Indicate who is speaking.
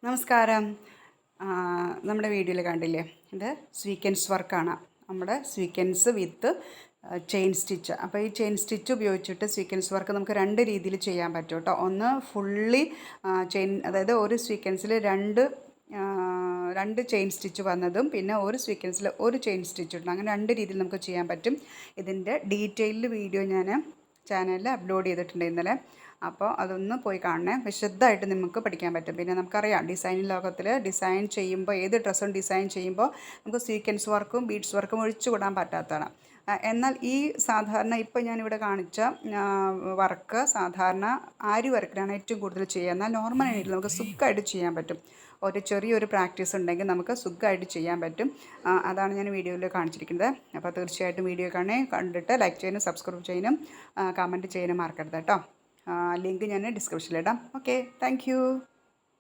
Speaker 1: നമസ്കാരം. നമ്മുടെ വീഡിയോയിൽ കണ്ടില്ലേ, ഇത് സ്വീക്വൻസ് വർക്കാണ്. നമ്മുടെ സ്വീക്വൻസ് വിത്ത് ചെയിൻ സ്റ്റിച്ച്. അപ്പോൾ ഈ ചെയിൻ സ്റ്റിച്ച് ഉപയോഗിച്ചിട്ട് സ്വീക്വൻസ് വർക്ക് നമുക്ക് രണ്ട് രീതിയിൽ ചെയ്യാൻ പറ്റും കേട്ടോ. ഒന്ന് ഫുള്ളി ചെയിൻ, അതായത് ഒരു സ്വീക്വൻസിൽ രണ്ട് ചെയിൻ സ്റ്റിച്ച് വന്നതും പിന്നെ ഒരു സ്വീക്വൻസിൽ ഒരു ചെയിൻ സ്റ്റിച്ച് ഇടണം. അങ്ങനെ രണ്ട് രീതിയിൽ നമുക്ക് ചെയ്യാൻ പറ്റും. ഇതിൻ്റെ ഡീറ്റെയിൽഡ് വീഡിയോ ഞാൻ ചാനലിൽ അപ്ലോഡ് ചെയ്തിട്ടുണ്ട് ഇന്നലെ. അപ്പോൾ അതൊന്ന് പോയി കാണണേ. വിശദമായിട്ട് നമുക്ക് പഠിക്കാൻ പറ്റും. പിന്നെ നമുക്കറിയാം, ഡിസൈനിങ് ലോകത്തിൽ ഡിസൈൻ ചെയ്യുമ്പോൾ, ഏത് ഡ്രസ്സും ഡിസൈൻ ചെയ്യുമ്പോൾ നമുക്ക് സീക്വൻസ് വർക്കും ബീഡ്സ് വർക്കും ഒഴിച്ചുകൂടാൻ പറ്റാത്തതാണ്. എന്നാൽ ഈ സാധാരണ ഇപ്പോൾ ഞാനിവിടെ കാണിച്ച വർക്ക് സാധാരണ ആരി വർക്കിലാണ് ഏറ്റവും കൂടുതൽ ചെയ്യുക. എന്നാൽ നോർമലായിട്ട് നമുക്ക് സുഖമായിട്ട് ചെയ്യാൻ പറ്റും. ഒരു ചെറിയൊരു പ്രാക്ടീസ് ഉണ്ടെങ്കിൽ നമുക്ക് സുഖമായിട്ട് ചെയ്യാൻ പറ്റും. അതാണ് ഞാൻ വീഡിയോയിൽ കാണിച്ചിരിക്കുന്നത്. അപ്പോൾ തീർച്ചയായിട്ടും വീഡിയോ കണ്ടിട്ട് ലൈക്ക് ചെയ്യാനും സബ്സ്ക്രൈബ് ചെയ്യാനും കമൻറ്റ് ചെയ്യാനും മറക്കരുത് കേട്ടോ. ലിങ്ക് ഞാൻ ഡിസ്ക്രിപ്ഷനിലിടാം. Okay, thank you.